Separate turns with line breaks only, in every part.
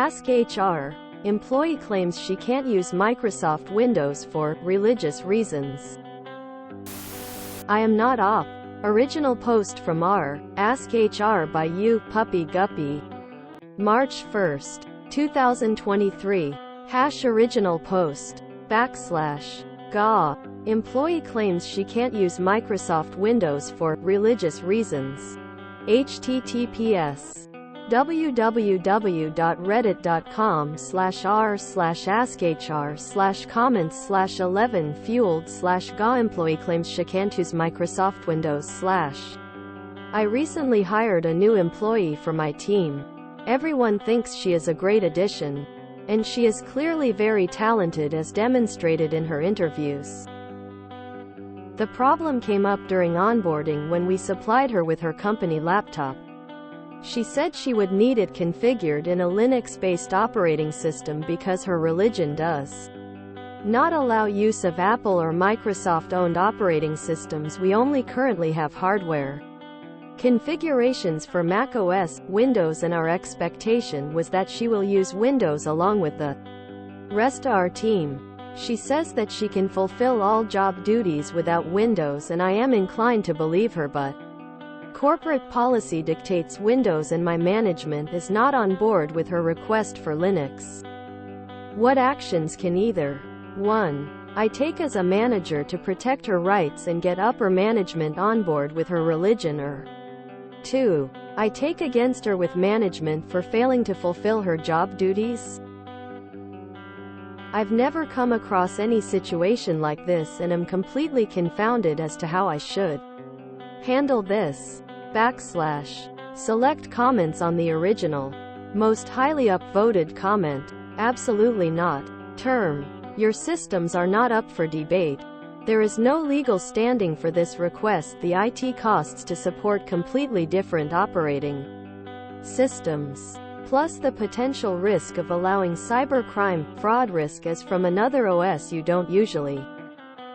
AskHR. Employee claims she can't use Microsoft Windows for religious reasons. I am not op. Original post from AskHR by You Puppy Guppy. March 1, 2023. #original post. /GA. Employee claims she can't use Microsoft Windows for religious reasons. https www.reddit.com/r/askhr/comments/11fueled/GA. Employee claims she can't use Microsoft Windows. I recently hired a new employee for my team. Everyone thinks she is a great addition, and she is clearly very talented as demonstrated in her interviews. The problem came up during onboarding when we supplied her with her company laptop. She said she would need it configured in a Linux-based operating system because her religion does not allow use of Apple or Microsoft-owned operating systems. We only currently have hardware configurations for Mac OS, Windows, and our expectation was that she will use Windows along with the rest of our team. She says that she can fulfill all job duties without Windows, and I am inclined to believe her, but corporate policy dictates Windows and my management is not on board with her request for Linux. What actions can either 1. I take as a manager to protect her rights and get upper management on board with her religion, or 2. I take against her with management for failing to fulfill her job duties? I've never come across any situation like this and am completely confounded as to how I should handle this. Select comments on the original. Most highly upvoted comment. Absolutely not. Term. Your systems are not up for debate. There is no legal standing for this request. The IT costs to support completely different operating systems, plus the potential risk of allowing cybercrime, fraud risk as from another OS you don't usually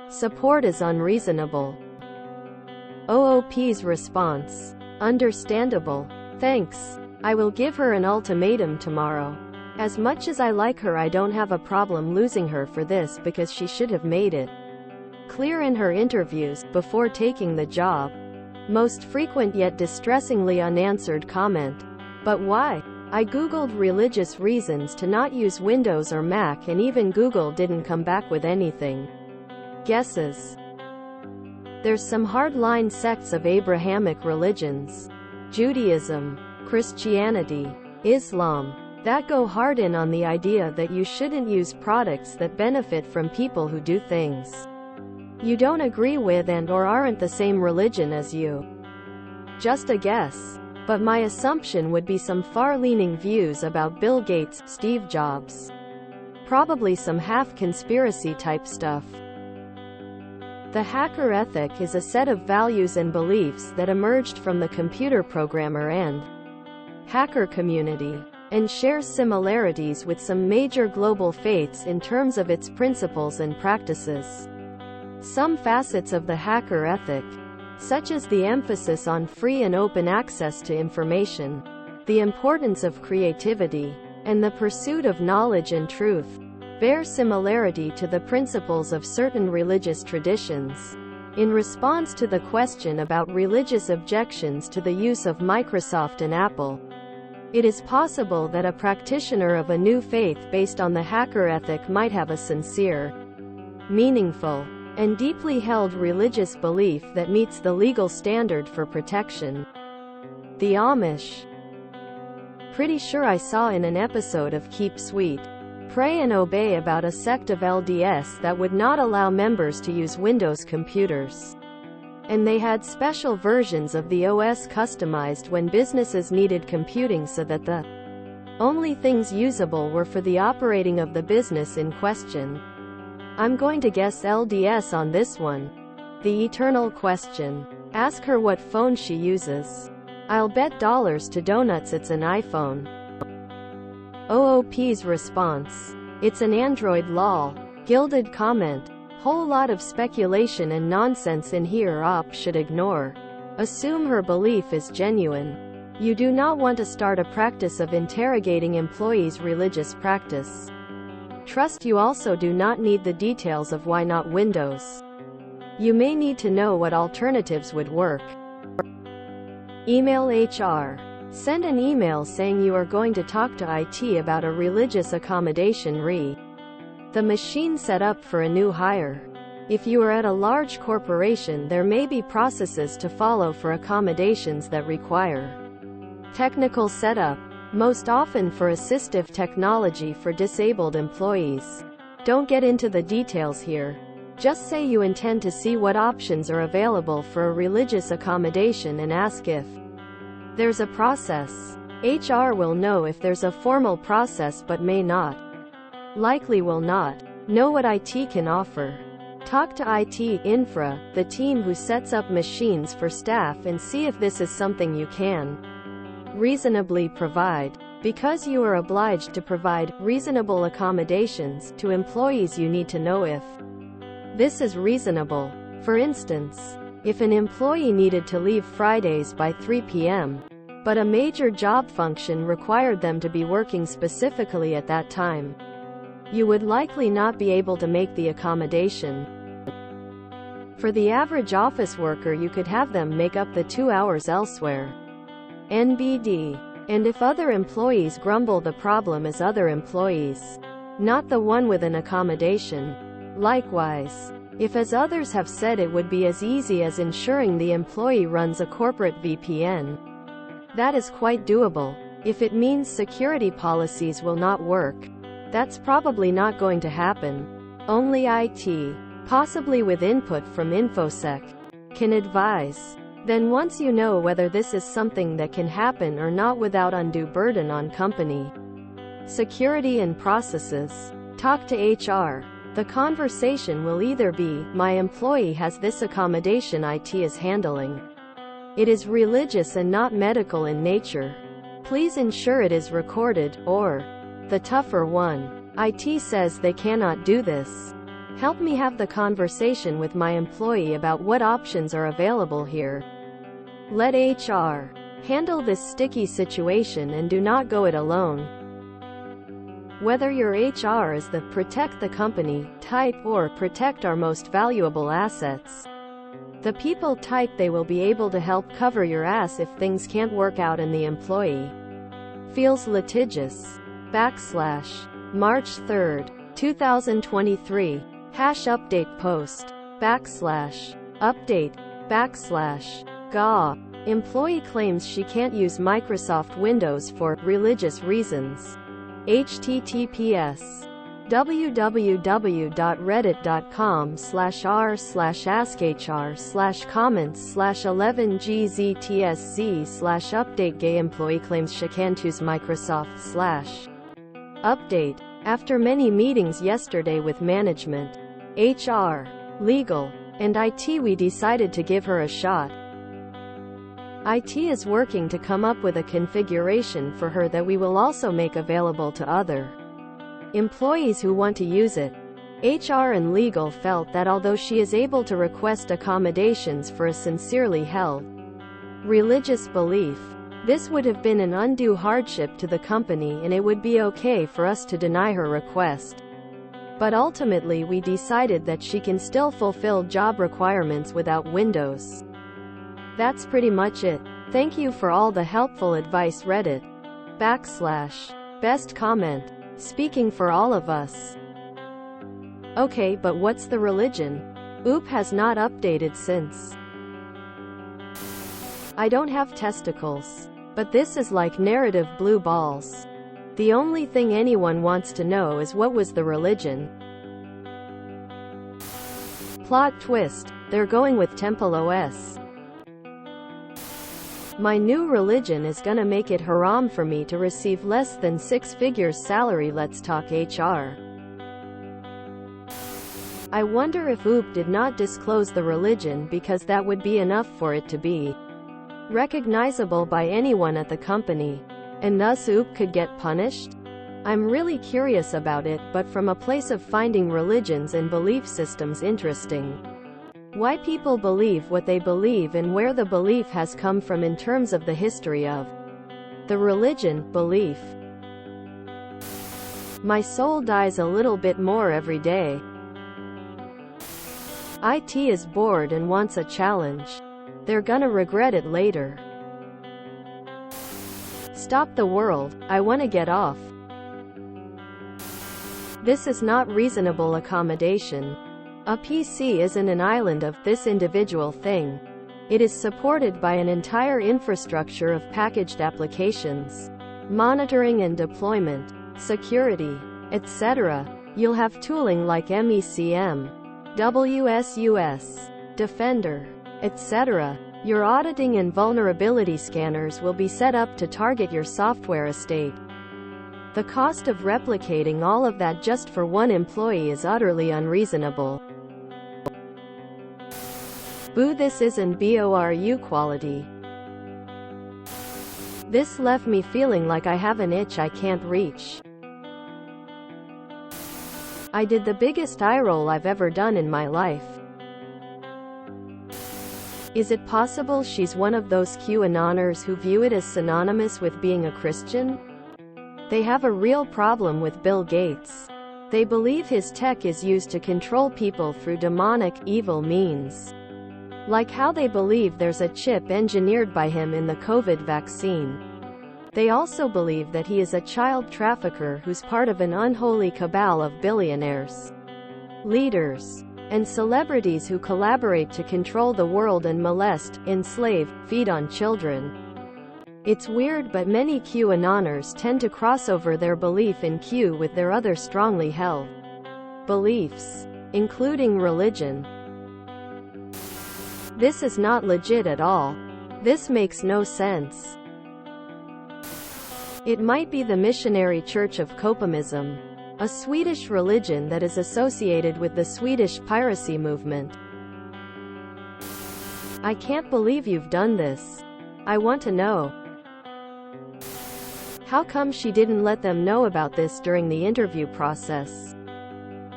support is unreasonable. OOP's response. Understandable. Thanks. I will give her an ultimatum tomorrow. As much as I like her, I don't have a problem losing her for this because she should have made it clear in her interviews before taking the job. Most frequent yet distressingly unanswered comment. But why? I googled religious reasons to not use Windows or Mac, and even Google didn't come back with anything. Guesses. There's some hard-line sects of Abrahamic religions, Judaism, Christianity, Islam, that go hard in on the idea that you shouldn't use products that benefit from people who do things you don't agree with and or aren't the same religion as you. Just a guess. But my assumption would be some far-leaning views about Bill Gates, Steve Jobs. Probably some half-conspiracy type stuff. The hacker ethic is a set of values and beliefs that emerged from the computer programmer and hacker community, and shares similarities with some major global faiths in terms of its principles and practices. Some facets of the hacker ethic, such as the emphasis on free and open access to information, the importance of creativity, and the pursuit of knowledge and truth, bear similarity to the principles of certain religious traditions. In response to the question about religious objections to the use of Microsoft and Apple, it is possible that a practitioner of a new faith based on the hacker ethic might have a sincere, meaningful, and deeply held religious belief that meets the legal standard for protection. The Amish. Pretty sure I saw in an episode of Keep Sweet, Pray and Obey about a sect of LDS that would not allow members to use Windows computers. And they had special versions of the OS customized when businesses needed computing so that the only things usable were for the operating of the business in question. I'm going to guess LDS on this one. The eternal question. Ask her what phone she uses. I'll bet dollars to donuts it's an iPhone. OOP's response. It's an Android lol. Gilded comment. Whole lot of speculation and nonsense in here. OP should ignore. Assume her belief is genuine. You do not want to start a practice of interrogating employees' religious practice. Trust you also do not need the details of why not Windows. You may need to know what alternatives would work. Email HR. Send an email saying you are going to talk to IT about a religious accommodation the machine set up for a new hire. If you are at a large corporation, there may be processes to follow for accommodations that require technical setup, most often for assistive technology for disabled employees. Don't get into the details here. Just say you intend to see what options are available for a religious accommodation and ask if there's a process. HR will know if there's a formal process but may not. Likely will not know what IT can offer. Talk to IT Infra, the team who sets up machines for staff, and see if this is something you can reasonably provide. Because you are obliged to provide reasonable accommodations to employees, you need to know if this is reasonable. For instance, if an employee needed to leave Fridays by 3 p.m., but a major job function required them to be working specifically at that time, you would likely not be able to make the accommodation. For the average office worker, you could have them make up the 2 hours elsewhere. NBD. And if other employees grumble, the problem is other employees, not the one with an accommodation. Likewise, if, as others have said, it would be as easy as ensuring the employee runs a corporate VPN, that is quite doable. If it means security policies will not work, that's probably not going to happen. Only IT, possibly with input from InfoSec, can advise. Then once you know whether this is something that can happen or not without undue burden on company security and processes, talk to HR. The conversation will either be, my employee has this accommodation IT is handling. It is religious and not medical in nature. Please ensure it is recorded, or the tougher one, IT says they cannot do this. Help me have the conversation with my employee about what options are available here. Let HR handle this sticky situation and do not go it alone. Whether your HR is the protect the company type or protect our most valuable assets, the people type, they will be able to help cover your ass if things can't work out and the employee feels litigious. March 3rd, 2023. #update post. /update. /GA. Employee claims she can't use Microsoft Windows for religious reasons. https www.reddit.com/r/askhr/comments/11gztsz/update. Gay employee claims she can't use Microsoft /update. After many meetings yesterday with management, HR, legal, and IT, we decided to give her a shot. IT is working to come up with a configuration for her that we will also make available to other employees who want to use it. HR and legal felt that although she is able to request accommodations for a sincerely held religious belief, this would have been an undue hardship to the company and it would be okay for us to deny her request. But ultimately we decided that she can still fulfill job requirements without Windows. That's pretty much it. Thank you for all the helpful advice. Reddit. /best comment. Speaking for all of us. Okay, but what's the religion? OOP has not updated since. I don't have testicles. But this is like narrative blue balls. The only thing anyone wants to know is what was the religion. Plot twist, they're going with Temple OS. My new religion is gonna make it haram for me to receive less than 6 figures salary. Let's talk HR. I wonder if OOP did not disclose the religion because that would be enough for it to be recognizable by anyone at the company, and thus OOP could get punished? I'm really curious about it, but from a place of finding religions and belief systems interesting. Why people believe what they believe and where the belief has come from in terms of the history of The religion, belief. My soul dies a little bit more every day. IT is bored and wants a challenge. They're gonna regret it later. Stop the world, I wanna get off. This is not reasonable accommodation. A PC isn't an island of this individual thing. It is supported by an entire infrastructure of packaged applications, monitoring and deployment, security, etc. You'll have tooling like MECM, WSUS, Defender, etc. Your auditing and vulnerability scanners will be set up to target your software estate. The cost of replicating all of that just for one employee is utterly unreasonable. Boo, this isn't BORU quality. This left me feeling like I have an itch I can't reach. I did the biggest eye roll I've ever done in my life. Is it possible she's one of those QAnoners who view it as synonymous with being a Christian? They have a real problem with Bill Gates. They believe his tech is used to control people through demonic, evil means. Like how they believe there's a chip engineered by him in the COVID vaccine. They also believe that he is a child trafficker who's part of an unholy cabal of billionaires, leaders, and celebrities who collaborate to control the world and molest, enslave, feed on children. It's weird, but many QAnoners tend to cross over their belief in Q with their other strongly held beliefs, including religion. This is not legit at all. This makes no sense. It might be the Missionary Church of Copanism, a Swedish religion that is associated with the Swedish piracy movement. I can't believe you've done this. I want to know. How come she didn't let them know about this during the interview process?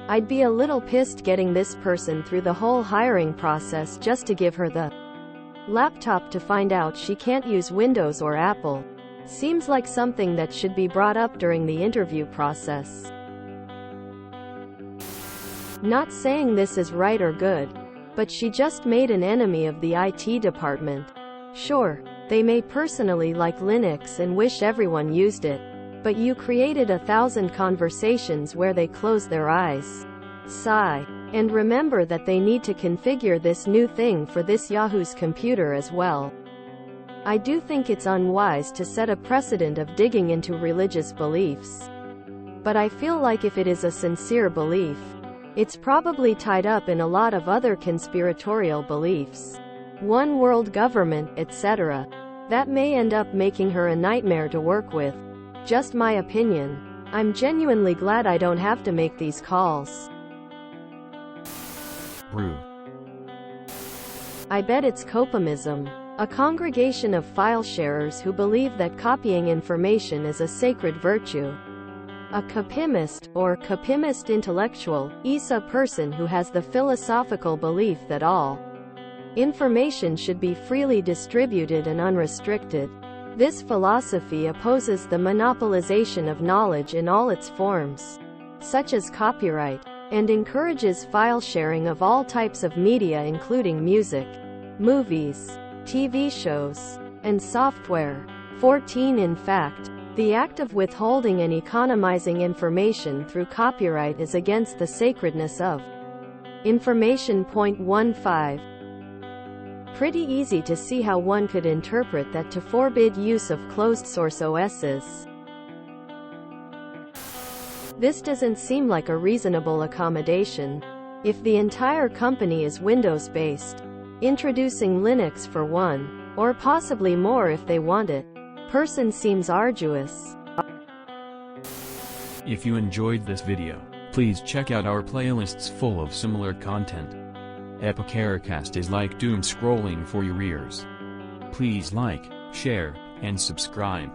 I'd be a little pissed getting this person through the whole hiring process just to give her the laptop to find out she can't use Windows or Apple. Seems like something that should be brought up during the interview process. Not saying this is right or good, but she just made an enemy of the IT department. Sure, they may personally like Linux and wish everyone used it, but you created 1,000 conversations where they close their eyes, sigh, and remember that they need to configure this new thing for this Yahoo's computer as well. I do think it's unwise to set a precedent of digging into religious beliefs. But I feel like if it is a sincere belief, it's probably tied up in a lot of other conspiratorial beliefs. One world government, etc. That may end up making her a nightmare to work with. Just my opinion. I'm genuinely glad I don't have to make these calls.
Brew.
I bet it's Copanism, a congregation of file sharers who believe that copying information is a sacred virtue. A copimist, or copimist intellectual, is a person who has the philosophical belief that all information should be freely distributed and unrestricted. This philosophy opposes the monopolization of knowledge in all its forms, such as copyright, and encourages file sharing of all types of media including music, movies, TV shows, and software. 14 In fact, the act of withholding and economizing information through copyright is against the sacredness of information. 15. Pretty easy to see how one could interpret that to forbid use of closed-source OSs. This doesn't seem like a reasonable accommodation. If the entire company is Windows-based, introducing Linux for one, or possibly more if they want it, person seems arduous.
If you enjoyed this video, please check out our playlists full of similar content. AskHR is like doom scrolling for your ears. Please like, share, and subscribe.